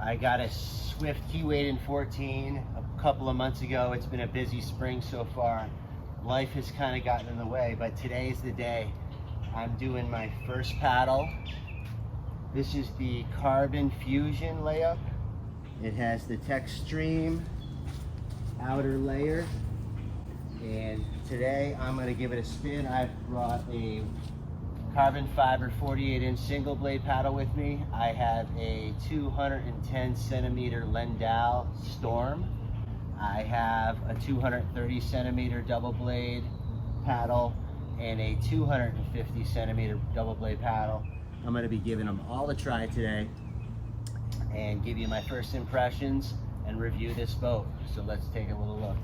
I got a Swift Keewaydin 14 a couple of months ago. It's been a busy spring so far. Life has kind of gotten in the way, but today's the day. I'm doing my first paddle. This is the Carbon Fusion layup. It has the Textreme outer layer. And today I'm going to give it a spin. I've brought a carbon fiber 48-inch single blade paddle with me. I have a 210 centimeter Lendal Storm. I have a 230 centimeter double blade paddle and a 250 centimeter double blade paddle. I'm going to be giving them all a try today and give you my first impressions and review this boat. So let's take a little look.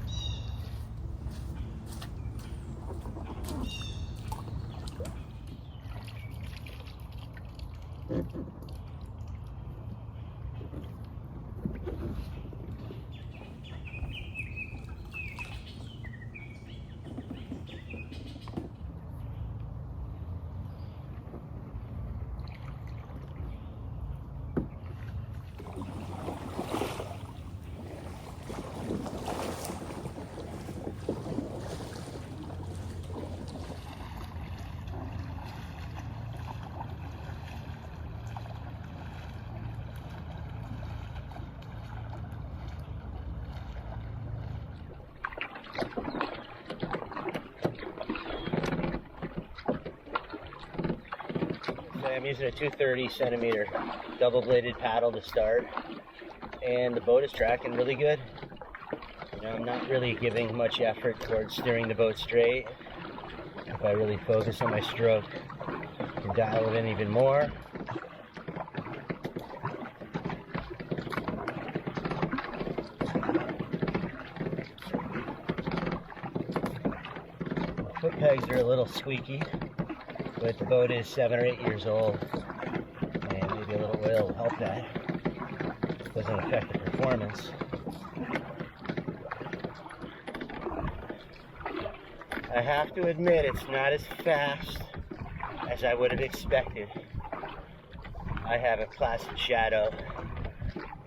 I'm using a 230 centimeter double bladed paddle to start, and the boat is tracking really good. You know, I'm not really giving much effort towards steering the boat straight. If I really focus on my stroke, I can dial it in even more. My foot pegs are a little squeaky, but the boat is 7 or 8 years old, and maybe a little oil will help that. Doesn't affect the performance. I have to admit, it's not as fast as I would have expected. I have a Placid shadow,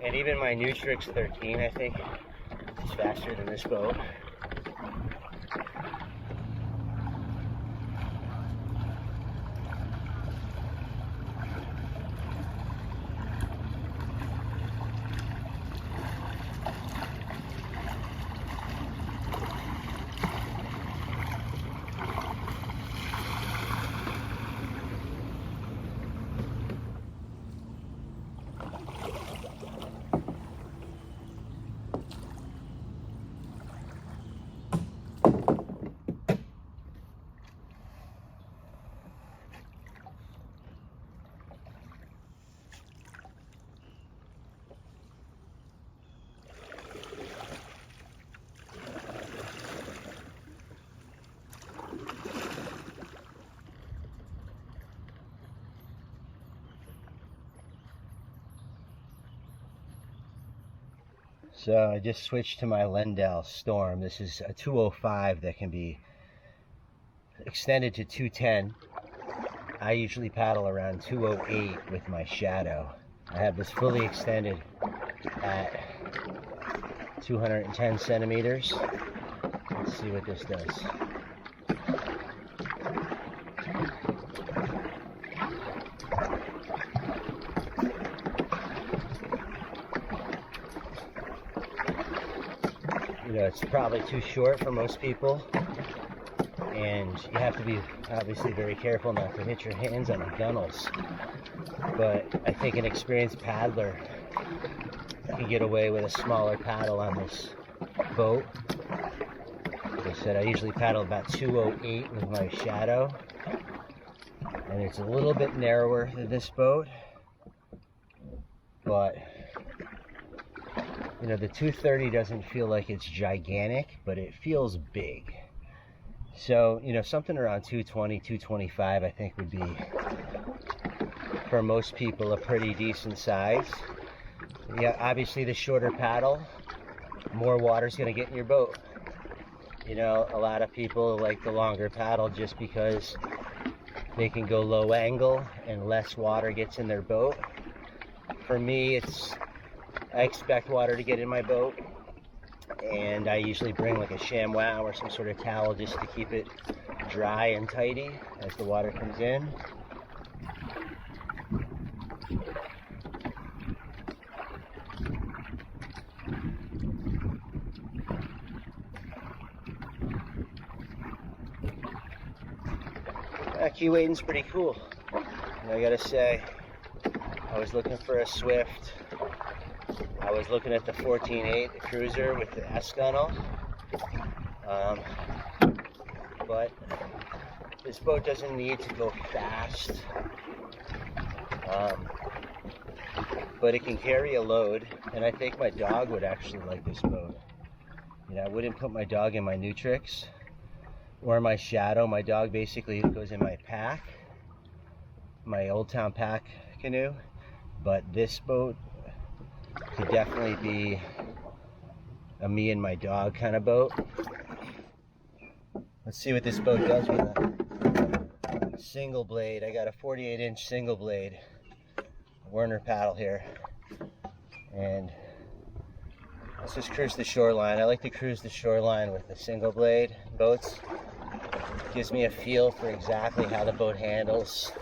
and even my Nutrix 13, I think, is faster than this boat. So I just switched to my Lendal Storm. This is a 205 that can be extended to 210. I usually paddle around 208 with my shadow. I have this fully extended at 210 centimeters. Let's see what this does. You know, it's probably too short for most people, and you have to be obviously very careful not to hit your hands on the gunnels. But I think an experienced paddler can get away with a smaller paddle on this boat. Like I said, I usually paddle about 208 with my shadow, and it's a little bit narrower than this boat, but you know, the 230 doesn't feel like it's gigantic, but it feels big. So, you know, something around 220, 225, I think would be, for most people, a pretty decent size. Yeah, obviously the shorter paddle, more water's gonna get in your boat. You know, a lot of people like the longer paddle just because they can go low angle and less water gets in their boat. For me, it's I expect water to get in my boat, and I usually bring like a ShamWow or some sort of towel just to keep it dry and tidy as the water comes in. Keewaydin's pretty cool, and I gotta say, I was looking for a Swift. I was looking at the 14.8 cruiser with the S gunnel, but this boat doesn't need to go fast, but it can carry a load, and I think my dog would actually like this boat. You know, I wouldn't put my dog in my Nutrix or my Shadow. My dog basically goes in my pack, my Old Town pack canoe, but this boat could definitely be a me and my dog kind of boat. Let's see what this boat does with a single blade. I got a 48-inch single blade Werner paddle here, and let's just cruise the shoreline. I like to cruise the shoreline with the single blade boats. Gives me a feel for exactly how the boat handles.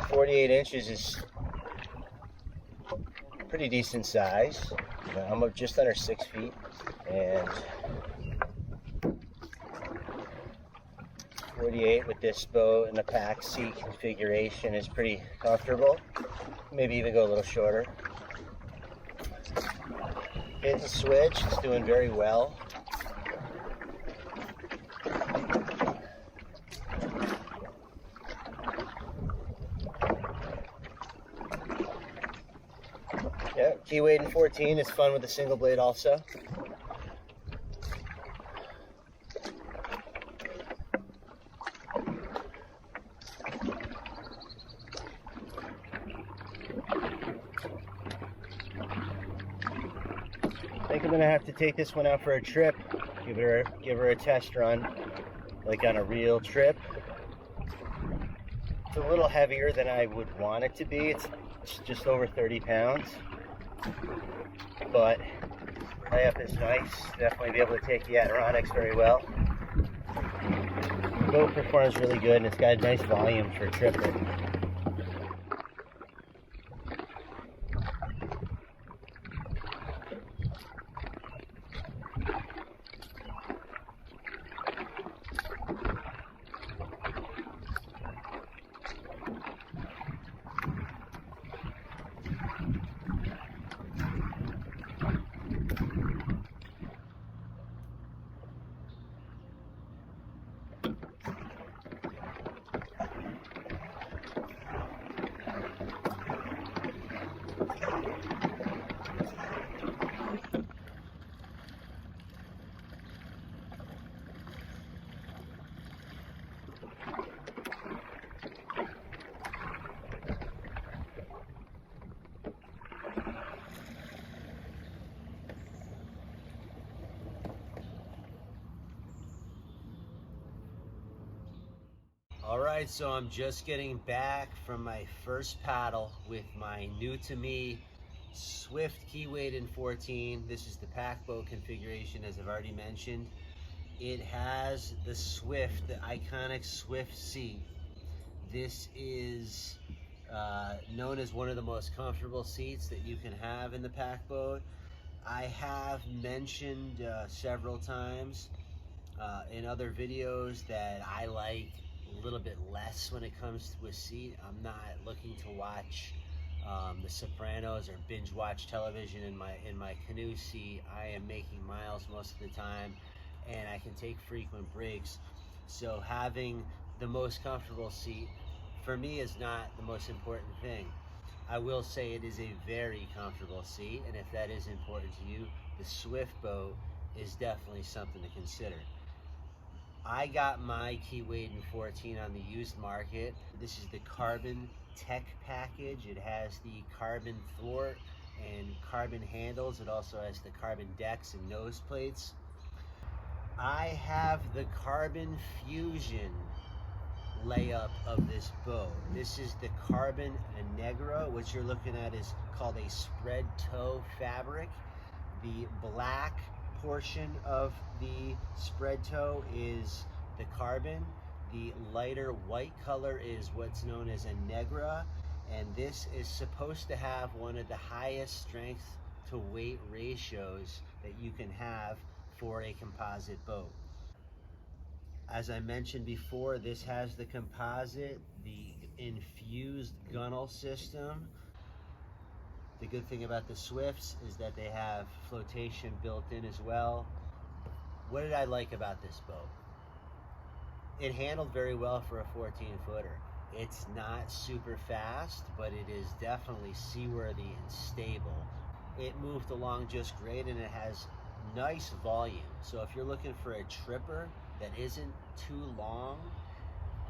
.48 inches is pretty decent size. I'm up just under 6 feet, and 48 with this boat and the pack seat configuration is pretty comfortable. Maybe even go a little shorter. Hit the switch, it's doing very well. Yeah, Keewaydin 14 is fun with a single blade also. I think I'm gonna have to take this one out for a trip, give her a test run, like on a real trip. It's a little heavier than I would want it to be. It's just over 30 pounds, but layup is nice. Definitely be able to take the Adirondacks very well. The boat performs really good, and it's got a nice volume for tripping. Alright, so I'm just getting back from my first paddle with my new to me Swift Keewaydin 14. This is the pack boat configuration, as I've already mentioned. It has the Swift, the iconic Swift seat. This is known as one of the most comfortable seats that you can have in the pack boat. I have mentioned several times in other videos that I like a little bit less when it comes to a seat. I'm not looking to watch The Sopranos or binge watch television in my canoe seat. I am making miles most of the time, and I can take frequent breaks. So having the most comfortable seat for me is not the most important thing. I will say it is a very comfortable seat, and if that is important to you, the Swift boat is definitely something to consider. I got my Keewaydin 14 on the used market. This is the Carbon Tech package. It has the carbon thwart and carbon handles. It also has the carbon decks and nose plates. I have the Carbon Fusion, layup of this boat. This is the Carbon Innegra. What you're looking at is called a spread toe fabric. The black portion of the spread toe is the carbon. The lighter white color is what's known as a Innegra, and this is supposed to have one of the highest strength to weight ratios that you can have for a composite boat. As I mentioned before, this has the composite, the infused gunnel system. The good thing about the Swifts is that they have flotation built in as well. What did I like about this boat? It handled very well for a 14-footer. It's not super fast, but it is definitely seaworthy and stable. It moved along just great, and it has nice volume. So if you're looking for a tripper that isn't too long,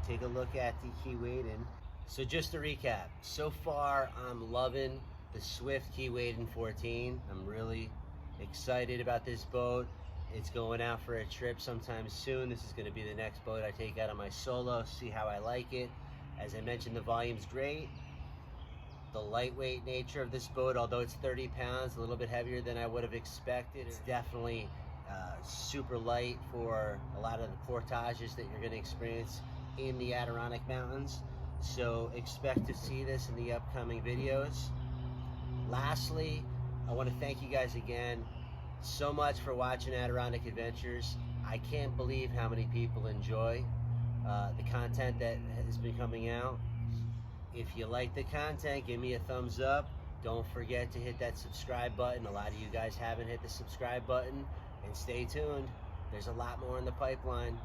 take a look at the Keewaydin. So just to recap, so far I'm loving the Swift Keewaydin 14. I'm really excited about this boat. It's going out for a trip sometime soon. This is going to be the next boat I take out on my solo, see how I like it. As I mentioned, the volume's great. The lightweight nature of this boat, although it's 30 pounds, a little bit heavier than I would have expected. It's definitely super light for a lot of the portages that you're going to experience in the Adirondack Mountains. So expect to see this in the upcoming videos. Lastly, I want to thank you guys again so much for watching Adirondack Adventures. I can't believe how many people enjoy the content that has been coming out. If you like the content, give me a thumbs up. Don't forget to hit that subscribe button. A lot of you guys haven't hit the subscribe button. And stay tuned. There's a lot more in the pipeline.